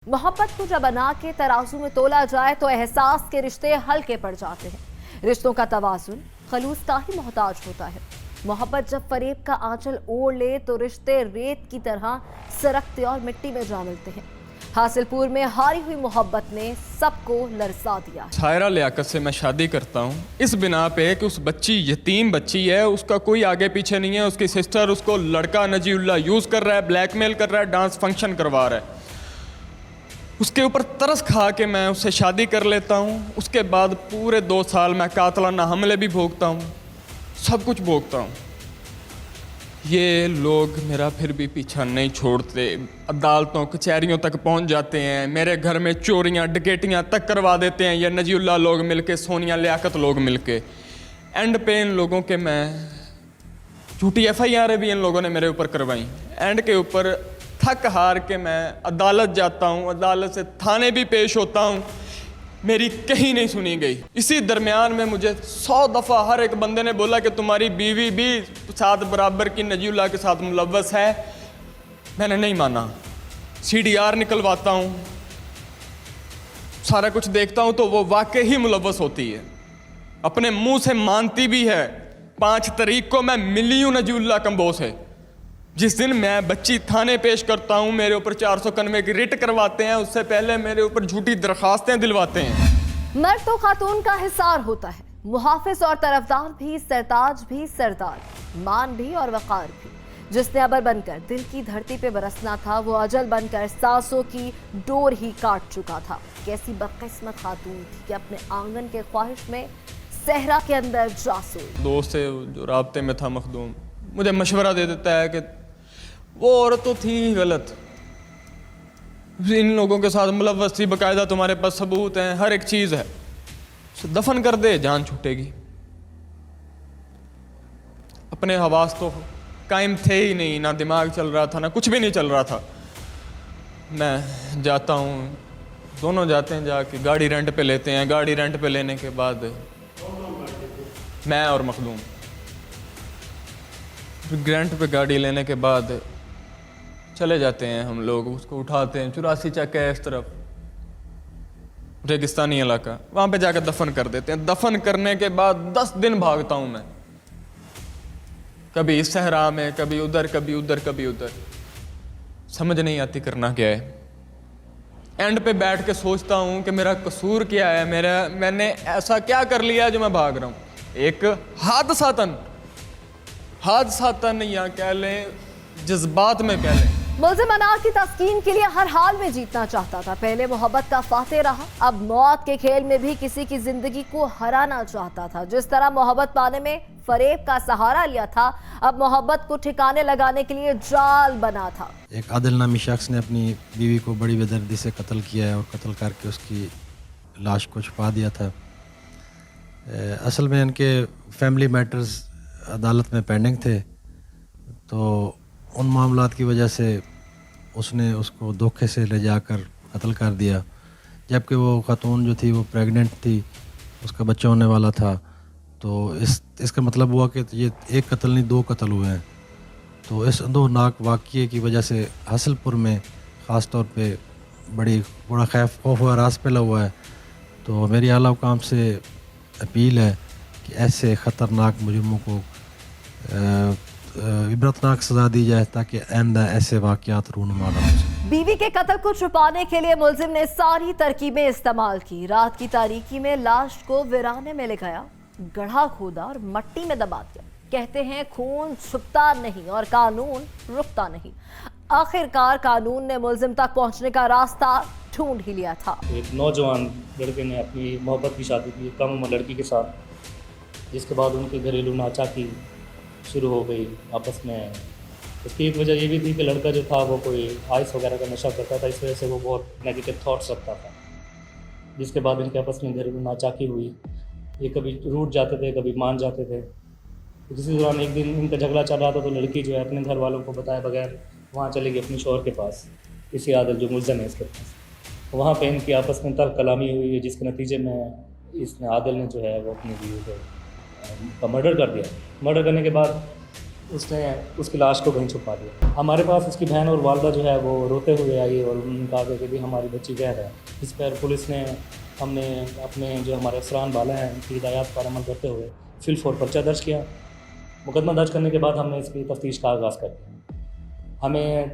मोहब्बत को जब अना के तराजू में तोला जाए तो एहसास के रिश्ते हल्के पड़ जाते हैं। रिश्तों का तवाजुन खलूस का ही मोहताज होता है। मोहब्बत जब फरेब का आंचल ओढ़ ले तो रिश्ते रेत की तरह सरकते और मिट्टी में जा मिलते हैं। हासिलपुर में हारी हुई मोहब्बत ने सबको लरसा दिया। सायरा लियाकत से मैं शादी करता हूँ इस बिना पे कि उस बच्ची यतीम बच्ची है, उसका कोई आगे पीछे नहीं है। उसकी सिस्टर उसको लड़का नजीउल्लाह यूज़ कर रहा है, ब्लैकमेल कर रहा है, डांस फंक्शन करवा रहा है। उसके ऊपर तरस खा के मैं उससे शादी कर लेता हूँ। उसके बाद पूरे 2 साल मैं कातलाना हमले भी भोगता हूँ, सब कुछ भोगता हूँ। ये लोग मेरा फिर भी पीछा नहीं छोड़ते, अदालतों कचहरियों तक पहुँच जाते हैं, मेरे घर में चोरियाँ डकैतियाँ तक करवा देते हैं। ये नजीउल्लाह लोग मिलके, सोनिया लियाकत लोग मिलके, एंड पे इन लोगों के मैं झूठी FIR भी इन लोगों ने मेरे ऊपर करवाई। एंड के ऊपर थक हार के मैं अदालत जाता हूँ, अदालत से थाने भी पेश होता हूँ, मेरी कहीं नहीं सुनी गई। इसी दरमियान में मुझे 100 दफ़ा हर एक बंदे ने बोला कि तुम्हारी बीवी भी साथ बराबर की नजीउल्लाह के साथ मुलव्वस है। मैंने नहीं माना। CDR निकलवाता हूँ, सारा कुछ देखता हूँ तो वो वाकई ही मुलव्वस होती है, अपने मुंह से मानती भी है। 5 तारीख को मैं मिली हूँ नजीउल्लाह कंबोज से। जिस दिन मैं बच्ची थाने पेश करता हूँ मेरे ऊपर 491 की रिट करवाते हैं, उससे पहले मेरे ऊपर झूठी दरखास्तें दिलवाते हैं। मर्द तो खातून का हिसार होता है, मुहाफिज और तरफदार भी, सरताज भी, सरदार, मान भी और वकार भी। जिसने अबर बनकर दिल की धरती पे बरसना था वो अजल बनकर सांसों की डोर ही काट चुका था। कैसी बदकिस्मत खातून थी कि अपने आंगन के ख्वाहिश में सहरा के अंदर जा सोई। दोस्त से जो राब्ते में था मखदूम मुझे मशवरा दे देता है कि वो औरत तो थी ही गलत, इन लोगों के साथ मुलव्वस थी, बाकायदा तुम्हारे पास सबूत हैं, हर एक चीज़ है, उसे दफन कर दे, जान छूटेगी। अपने हवास तो कायम थे ही नहीं, ना दिमाग चल रहा था, ना कुछ भी नहीं चल रहा था। मैं जाता हूँ, दोनों जाते हैं, जाके गाड़ी रेंट पे लेते हैं। गाड़ी रेंट पे लेने के बाद मैं और मखदूम रेंट पे गाड़ी लेने के बाद चले जाते हैं हम लोग, उसको उठाते हैं। 84 चक्के है इस तरफ, रेगिस्तानी इलाका, वहाँ पे जाकर दफन कर देते हैं। दफन करने के बाद 10 दिन भागता हूँ मैं, कभी इस सहरा में, कभी उधर, कभी उधर, कभी उधर, समझ नहीं आती करना क्या है। एंड पे बैठ के सोचता हूँ कि मेरा कसूर क्या है, मैंने ऐसा क्या कर लिया है जो मैं भाग रहा हूँ। एक हादसातन या कह लें जज्बात में कह लें। मुल्ज़िम अनार की तस्कीन के लिए हर हाल में जीतना चाहता था। पहले मोहब्बत का फाते रहा, अब मौत के खेल में भी किसी की जिंदगी को हराना चाहता था। जिस तरह मोहब्बत पाने में फरेब का सहारा लिया था, अब मोहब्बत को ठिकाने लगाने के लिए जाल बना था। एक आदिल नामी शख्स ने अपनी बीवी को बड़ी बेदर्दी से कत्ल किया है और कत्ल करके उसकी लाश को छुपा दिया था। असल में इनके फैमिली मैटर्स अदालत में पेंडिंग थे, तो उन मामलात की वजह से उसने उसको धोखे से ले जाकर कत्ल कर दिया। जबकि वो खातून जो थी वो प्रेग्नेंट थी, उसका बच्चा होने वाला था। तो इसका मतलब हुआ कि ये एक कत्ल नहीं 2 कत्ल हुए हैं। तो इस अंदोनाक वाक़ये की वजह से हासिलपुर में ख़ास तौर पे बड़ा खौफ व रास फैला हुआ है। तो मेरी आला हुकाम से अपील है कि ऐसे ख़तरनाक मुजरिमों को इबरतनाक सजा दी जाए ताकि आइंदा ऐसे वाक़यात रूनुमा न हो सके। बीवी के कत्ल को छुपाने के लिए मुल्जिम ने सारी तरकीबें इस्तेमाल की। रात की तारीकी में लाश को वीराने में ले गया, गड्ढा खोदा और मट्टी में दबा दिया। कहते हैं खून छुपता नहीं और कानून रुकता नहीं। आखिरकार कानून ने मुल्जिम तक पहुंचने का रास्ता ढूंढ ही लिया था। एक नौजवान लड़के ने अपनी मोहब्बत की शादी की कम उम्र लड़की के साथ, जिसके बाद उनके घरेलू नाचाकी शुरू हो गई आपस में। इसकी एक वजह ये भी थी कि लड़का जो था वो कोई आइस वगैरह का नशा करता था, इस वजह से वो बहुत नेगेटिव थॉट्स रखता था, जिसके बाद इनके आपस में घरेलू नाचाकी हुई। ये कभी रूठ जाते थे, कभी मान जाते थे। तो किसी दौरान एक दिन इनका झगड़ा चल रहा था, तो लड़की जो है अपने घर वालों को बताए बगैर वहाँ चली गई अपने शौहर के पास, इसी आदल जो मुल्ज़म है इसके पास। वहाँ पे इनकी आपस में तर्क कलामी हुई है, जिसके नतीजे में इसने आदिल ने जो है वो अपनी बीवी का मर्डर कर दिया। मर्डर करने के बाद اس نے اس کی لاش کو کہیں چھپا دیا. ہمارے پاس اس کی بہن اور والدہ جو ہے وہ روتے ہوئے آئی اور انہوں نے کہا کہ بھی ہماری بچی غائب ہے. اس پر پولیس نے ہم نے اپنے جو ہمارے افسران بالا ہیں ان کی ہدایات پر عمل کرتے ہوئے فی الفور پرچہ درج کیا. مقدمہ درج کرنے کے بعد ہم نے اس کی تفتیش کا آغاز کر دیا. ہمیں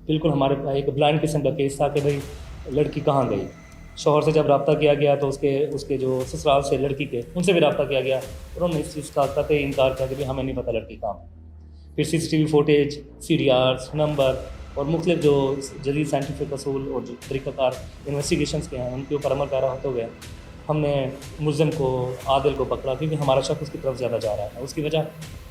بالکل ہمارے ایک بلائنڈ قسم کا کیس تھا کہ بھئی لڑکی کہاں گئی. شوہر سے جب رابطہ کیا گیا تو اس کے جو سسرال سے لڑکی کے ان سے بھی رابطہ کیا گیا. انہوں نے اس چیز کا قطعی انکار کیا کہ ہمیں نہیں پتہ لڑکی کہاں. پھر CCTV فوٹیج, CDRs, نمبر اور مختلف جو جدید سائنٹیفک اصول اور جو طریقہ کار انویسٹیگیشنس کے ہیں ان کے اوپر عمل پیرا ہوتے ہوئے ہم نے ملزم کو, عادل کو پکڑا, کیونکہ ہمارا شک اس کی طرف زیادہ جا رہا ہے. اس کی وجہ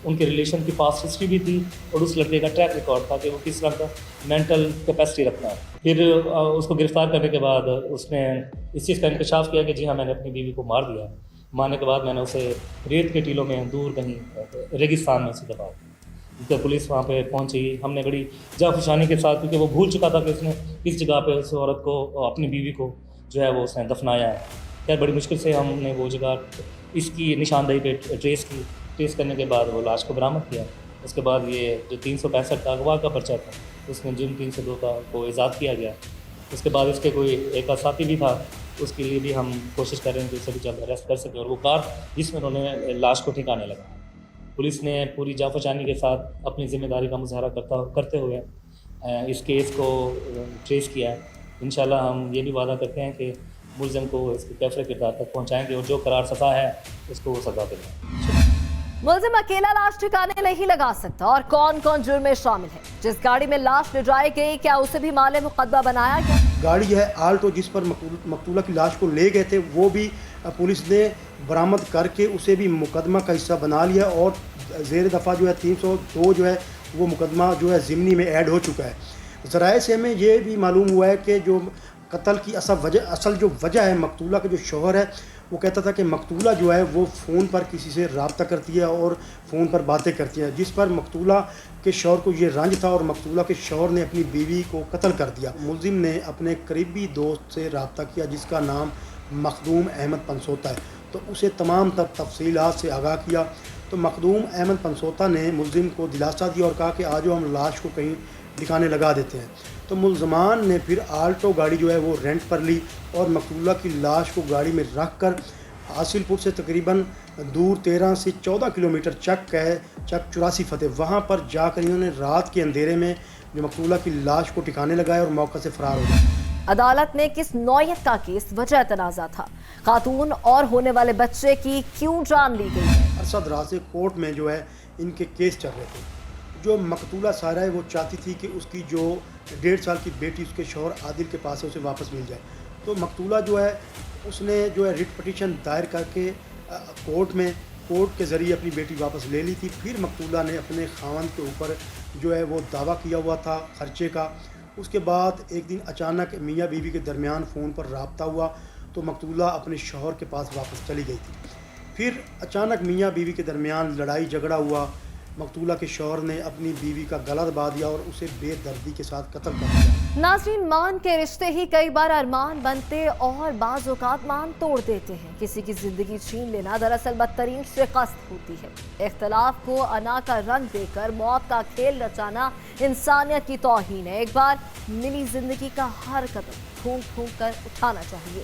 ان کے ریلیشن کی پاسٹ ہسٹری بھی تھی اور اس لڑکے کا ٹریک ریکارڈ تھا کہ وہ کس طرح کا مینٹل کیپیسٹی رکھتا ہے. پھر اس کو گرفتار کرنے کے بعد اس نے اس چیز کا انکشاف کیا کہ جی ہاں میں نے اپنی بیوی کو مار دیا. مارنے کے بعد میں نے اسے ریت کے ٹیلوں میں دور کہیں ریگستان میں اسے دبا دیا. پولیس وہاں پہ پہنچی. ہم نے بڑی جافشانی کے ساتھ, کیونکہ وہ بھول چکا تھا کہ اس نے کس جگہ پہ اس عورت کو, اپنی بیوی کو جو ہے وہ اس نے دفنایا ہے. خیر بڑی مشکل سے ہم نے وہ جگہ اس کی نشاندہی پہ ٹریس کی. ٹریس کرنے کے بعد وہ لاش کو برآمد کیا. اس کے بعد یہ جو 365 کا اغوا کا پرچہ تھا اس میں جرم 302 کا کو ایجاد کیا گیا. اس کے بعد اس کے کوئی ایک ساتھی بھی تھا, اس کے لیے بھی ہم کوشش کر رہے ہیں کہ اسے بھی جلد اریسٹ کر سکیں. اور وہ کار جس میں انہوں نے لاش کو ٹھکانے لگا. پولیس نے پوری جافشانی کے ساتھ اپنی ذمہ داری کا مظاہرہ کرتے ہوئے اس کیس کو ٹریس کیا ہے. انشاءاللہ ہم یہ بھی وعدہ کرتے ہیں کہ ملزم کو اس کے کیفر کردار تک پہنچائیں گے اور جو قرار سزا ہے اس کو وہ سزا دیں گے. ملزم اکیلا لاش ٹھکانے نہیں لگا سکتا. اور کون کون جرم میں شامل ہے؟ جس گاڑی میں لاش لے جائی گئی کیا اسے بھی مال مقدمہ بنایا گیا؟ گاڑی ہے آلٹو جس پر مقتولہ کی لاش کو لے گئے تھے وہ بھی پولیس نے برآمد کر کے اسے بھی مقدمہ کا حصہ بنا لیا. اور زیر دفعہ جو ہے 302 جو ہے وہ مقدمہ جو ہے ضمنی میں ایڈ ہو چکا ہے. ذرائع سے ہمیں یہ بھی معلوم ہوا ہے کہ جو قتل کی اصل جو وجہ ہے, مقتولہ کا جو شوہر ہے وہ کہتا تھا کہ مقتولہ جو ہے وہ فون پر کسی سے رابطہ کرتی ہے اور فون پر باتیں کرتی ہے, جس پر مقتولہ کے شوہر کو یہ رنج تھا اور مقتولہ کے شوہر نے اپنی بیوی کو قتل کر دیا. ملزم نے اپنے قریبی دوست سے رابطہ کیا جس کا نام مخدوم احمد پنسوتا ہے, تو اسے تمام تر تفصیلات سے آگاہ کیا. تو مخدوم احمد پنسوتا نے ملزم کو دلاسا دیا اور کہا کہ آجو ہم لاش کو کہیں دکھانے لگا دیتے ہیں. تو ملزمان نے پھر آلٹو گاڑی جو ہے وہ رینٹ پر لی اور مقتولہ کی لاش کو گاڑی میں رکھ کر حاصل پور سے تقریباً دور 13 سے 14 کلومیٹر چک 84 فتح وہاں پر جا کر انہوں نے رات کے اندھیرے میں جو مقتولہ کی لاش کو ٹھکانے لگایا اور موقع سے فرار ہو گئے. عدالت نے کس نوعیت کا کیس وجہ تنازع تھا؟ خاتون اور ہونے والے بچے کی کیوں جان لی گئی ہے؟ عرصہ دراز سے کورٹ میں جو ہے ان کے کیس چل رہے تھے. جو مقتولہ سارہ ہے وہ چاہتی تھی کہ اس کی جو 1.5 سال کی بیٹی اس کے شوہر عادل کے پاس ہے اسے واپس مل جائے. تو مقتولہ جو ہے اس نے جو ہے ریٹ پٹیشن دائر کر کے کورٹ کے ذریعے اپنی بیٹی واپس لے لی تھی. پھر مقتولہ نے اپنے خاوند کے اوپر جو ہے وہ دعویٰ کیا ہوا تھا خرچے کا. اس کے بعد ایک دن اچانک میاں بیوی کے درمیان فون پر رابطہ ہوا تو مقتولہ اپنے شوہر کے پاس واپس چلی گئی تھی. پھر اچانک میاں بیوی کے درمیان لڑائی جھگڑا ہوا. مقتولہ کے شوہر نے اپنی بیوی کا گلا دبا دیا اور اسے بے دردی کے ساتھ قتل کر دیا. ناظرین، مان کے رشتے ہی کئی بار ارمان بنتے اور بعض اوقات مان توڑ دیتے ہیں. کسی کی زندگی چھین لینا دراصل بدترین شکست ہوتی ہے. اختلاف کو انا کا رنگ دے کر موت کا کھیل رچانا انسانیت کی توہین ہے. ایک بار ملی زندگی کا ہر قدم پھونک پھونک کر اٹھانا چاہیے.